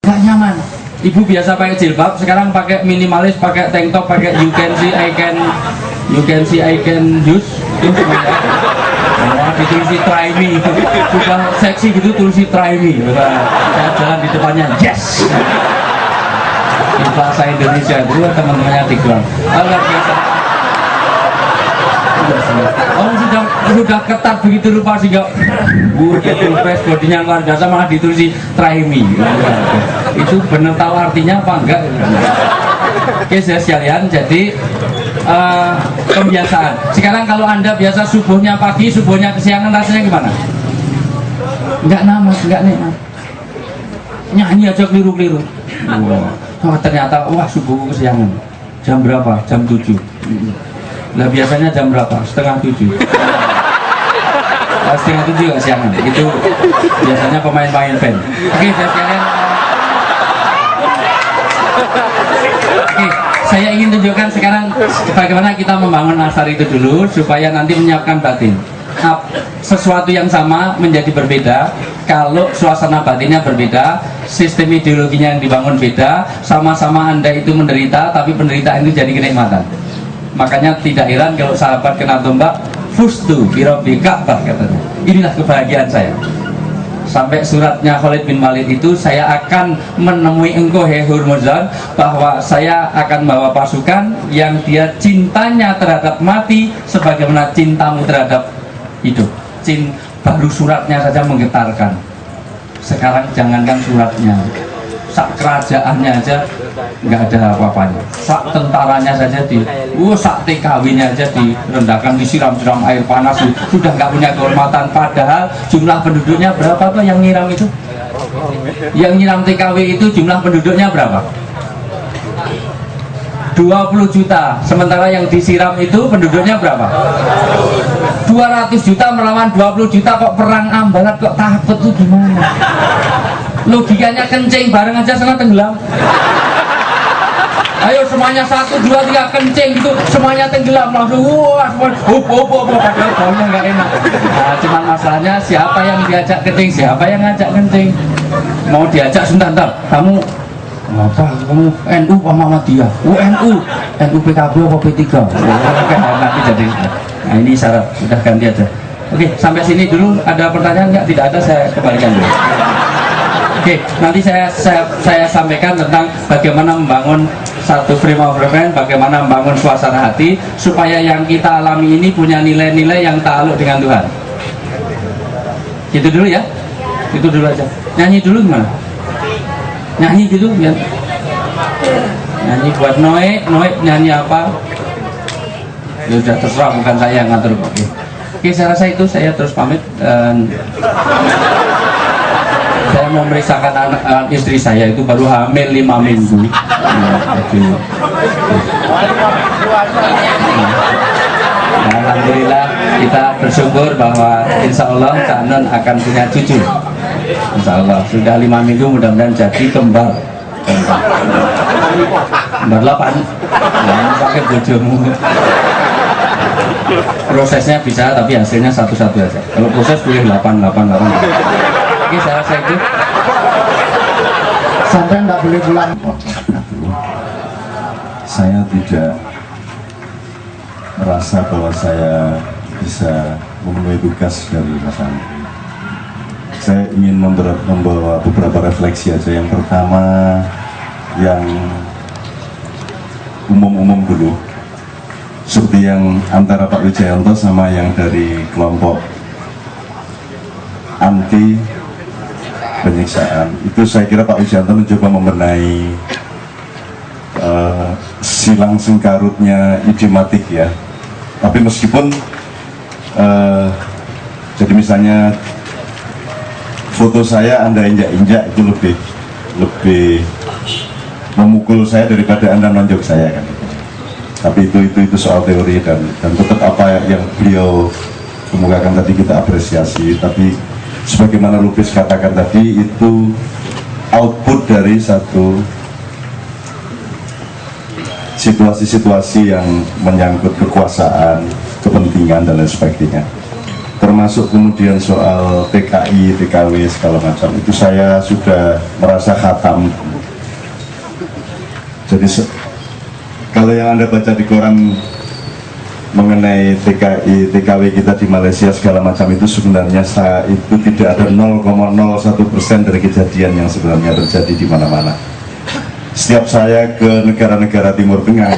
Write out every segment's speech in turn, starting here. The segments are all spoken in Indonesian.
nggak nyaman. Ibu biasa pakai jilbab, sekarang pakai minimalis, pakai tank top, pakai you can see I can use itu semuanya. Oh, ditulis try me, sudah seksi gitu tulis try me. Saya jalan di depannya yes. Di Plaza Indonesia itu teman-temannya Tigran. Luar biasa. Oh sudah ketat begitu rupa sehingga press bodinya luar biasa, malah ditulis try me. Itu benar tahu artinya apa enggak? Oke saya sekalian, jadi kebiasaan. Sekarang kalau Anda biasa subuhnya pagi, subuhnya kesiangan, rasanya gimana? Enggak namas, enggak nikmat. Nyanyi aja keliru-keliru. Oh, ternyata wah subuhku kesiangan. Jam berapa? Jam 7. Lah biasanya jam berapa? Setengah 7. Setengah 7 gak siangan. Itu biasanya pemain-pemain band. Oke, saya sekalian. Oke, saya ingin tunjukkan sekarang bagaimana kita membangun asar itu dulu supaya nanti menyiapkan batin. Sesuatu yang sama menjadi berbeda kalau suasana batinnya berbeda, sistem ideologinya yang dibangun beda, sama-sama Anda itu menderita, tapi penderitaan itu jadi kenikmatan. Makanya tidak heran kalau sahabat kena tombak, fustu birabbi Ka'bah katanya. Inilah kebahagiaan saya. Sampai suratnya Khalid bin Walid itu, saya akan menemui engkau hai Hurmuzan, bahwa saya akan bawa pasukan yang dia cintanya terhadap mati sebagaimana cintamu terhadap hidup. Baru suratnya saja menggetarkan. Sekarang jangankan suratnya, sak kerajaannya aja nggak ada apa-apanya. Sak tentaranya saja sak TKW-nya aja direndahkan, disiram-siram air panas, sudah nggak punya kehormatan. Padahal jumlah penduduknya berapa tuh yang nyiram itu? Yang nyiram TKW itu jumlah penduduknya berapa? 20 juta. Sementara yang disiram itu penduduknya berapa? 200 juta melawan 20 juta, kok perang ambalat, kok takut tuh gimana? Logikanya kencing bareng aja sana tenggelam. Ayo semuanya 1, 2, 3 kencing gitu, semuanya tenggelam langsung. Wah, semua padahal baunya nggak enak. Nah, cuman masalahnya siapa yang diajak kencing, siapa yang ngajak kencing. Mau diajak sebentar, kamu apa? Kamu NU apa Muhammadiyah? NU PKB apa P3? Nanti jadi. Nah ini syarat, sudah ganti aja. Oke, sampai sini dulu. Ada pertanyaan nggak? Tidak ada, saya kembalikan dulu. Oke, nanti saya sampaikan tentang bagaimana membangun satu frame of reference, bagaimana membangun suasana hati supaya yang kita alami ini punya nilai-nilai yang ta'aluk dengan Tuhan. Gitu dulu ya. Itu dulu aja. Nyanyi dulu gimana? Nyanyi gitu ya. Nyanyi buat Noe nyanyi apa? Ya udah terserah, bukan saya yang ngatur. Oke, saya rasa itu saya terus pamit dan saya mau memeriksakan anak istri saya itu baru hamil 5 minggu. Nah, alhamdulillah kita bersyukur bahwa insya Allah Cak Nun akan punya cucu. Insya Allah sudah 5 minggu, mudah-mudahan jadi kembar 8. Jangan pakai bojomu. Prosesnya bisa, tapi hasilnya satu-satu aja. Kalau proses boleh 8. Oke, saya rasa itu. Sampai nggak boleh pulang. Saya tidak merasa bahwa saya bisa memenuhi tugas dari Mas Andi. Saya ingin membawa beberapa refleksi aja. Yang pertama, yang umum-umum dulu, seperti yang antara Pak Wijayanto sama yang dari kelompok anti penyiksaan. Itu saya kira Pak Wijayanto mencoba membenahi silang sengkarutnya idiomatik ya. Tapi meskipun jadi misalnya foto saya Anda injak-injak itu lebih memukul saya daripada Anda nonjok saya kan. Tapi itu soal teori dan tetap apa yang beliau kemukakan tadi kita apresiasi. Tapi sebagaimana Lubis katakan tadi, itu output dari satu situasi-situasi yang menyangkut kekuasaan, kepentingan dan lain sebagainya. termasuk kemudian soal PKI, PKW segala macam, itu saya sudah merasa khatam. Jadi kalau yang Anda baca di koran mengenai TKI, TKW kita di Malaysia segala macam, itu sebenarnya itu tidak ada 0,01% dari kejadian yang sebenarnya terjadi di mana-mana. Setiap saya ke negara-negara Timur Tengah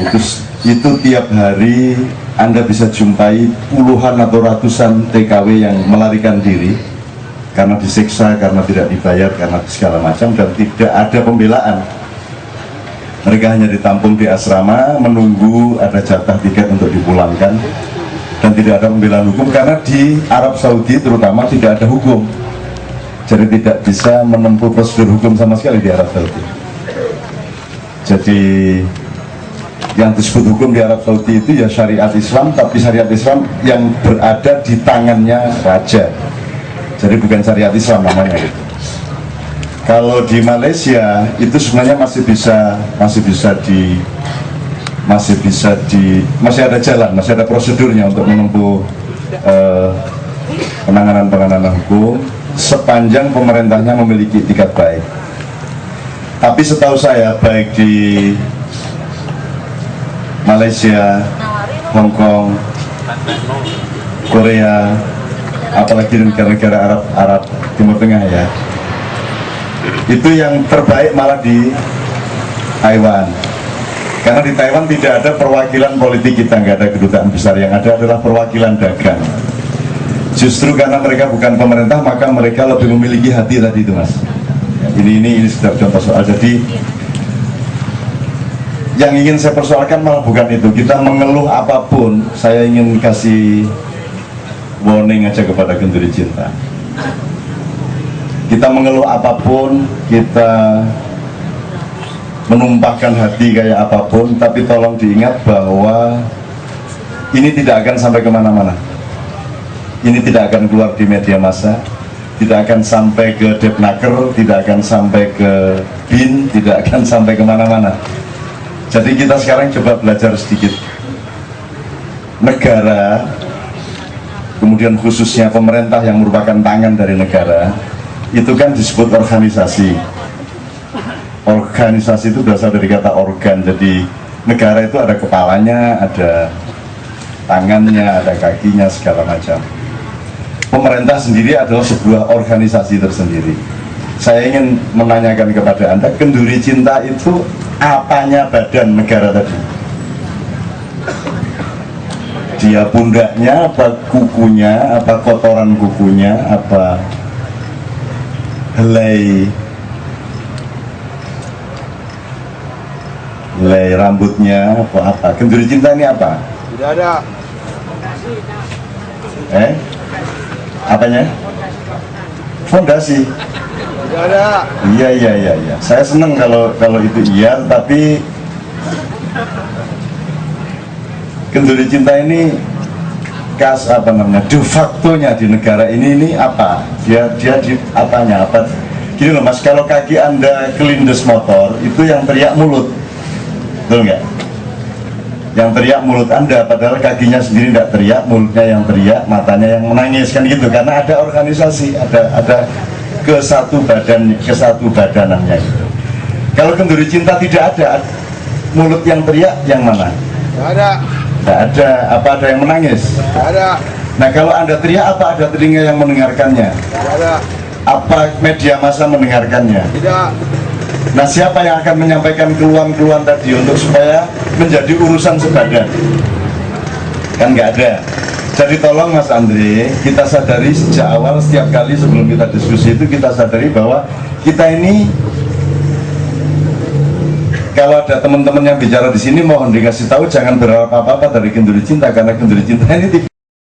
itu tiap hari Anda bisa jumpai puluhan atau ratusan TKW yang melarikan diri karena disiksa, karena tidak dibayar, karena segala macam, dan tidak ada pembelaan. Mereka hanya ditampung di asrama, menunggu ada jatah tiket untuk dipulangkan, dan tidak ada pembelaan hukum karena di Arab Saudi terutama tidak ada hukum. Jadi tidak bisa menempuh prosedur hukum sama sekali di Arab Saudi. Jadi yang disebut hukum di Arab Saudi itu ya syariat Islam, tapi syariat Islam yang berada di tangannya raja. Jadi bukan syariat Islam namanya gitu. Kalau di Malaysia itu sebenarnya masih ada jalan, masih ada prosedurnya untuk menempuh penanganan hukum sepanjang pemerintahnya memiliki itikat baik. Tapi setahu saya baik di Malaysia, Hong Kong, Korea, apalagi di negara-negara Arab Timur Tengah ya, itu yang terbaik malah di Taiwan. Karena di Taiwan tidak ada perwakilan politik kita, nggak ada kedutaan besar, yang ada adalah perwakilan dagang. Justru karena mereka bukan pemerintah, maka mereka lebih memiliki hati tadi itu, Mas. Ini sudah contoh soal. Jadi yang ingin saya persoalkan malah bukan itu. Kita mengeluh apapun, saya ingin kasih warning aja kepada Genduri Cinta. Kita mengeluh apapun, kita menumpahkan hati kayak apapun, tapi tolong diingat bahwa ini tidak akan sampai kemana-mana. Ini tidak akan keluar di media massa, tidak akan sampai ke Depnaker, tidak akan sampai ke BIN, tidak akan sampai kemana-mana. Jadi kita sekarang coba belajar sedikit. Negara, kemudian khususnya pemerintah yang merupakan tangan dari negara, itu kan disebut organisasi. Organisasi itu berasal dari kata organ. Jadi negara itu ada kepalanya, ada tangannya, ada kakinya, segala macam. Pemerintah sendiri adalah sebuah organisasi tersendiri. Saya ingin menanyakan kepada Anda, Kenduri Cinta itu apanya badan negara tadi? Dia pundaknya, apa kukunya, apa kotoran kukunya, apa helai rambutnya, apa? Kenduri Cinta ini apa? Tidak ada. Apanya? Fondasi. Tidak ada. Iya. Saya senang kalau itu iya, tapi Kenduri Cinta ini de facto-nya di negara ini apa? Dia di apanya? Apa? Gini loh Mas, kalau kaki Anda kelindes motor, itu yang teriak mulut. Betul nggak? Yang teriak mulut Anda, padahal kakinya sendiri tidak teriak, mulutnya yang teriak, matanya yang menangis, kan gitu. Karena ada organisasi, ada kesatu badanannya gitu. Kalau Kenduri Cinta tidak ada, mulut yang teriak yang mana? Tidak ada. Tidak ada. Apa ada yang menangis? Tidak ada. Nah kalau Anda teriak, apa ada telinga yang mendengarkannya? Tidak ada. Apa media massa mendengarkannya? Tidak. Nah siapa yang akan menyampaikan keluhan-keluhan tadi untuk supaya menjadi urusan sebadan? Kan nggak ada. Jadi tolong Mas Andre, kita sadari sejak awal, setiap kali sebelum kita diskusi itu kita sadari bahwa kita ini, kalau ada teman-teman yang bicara di sini, mohon dikasih tahu jangan berharap apa-apa dari Kenduri Cinta, karena Kenduri Cinta ini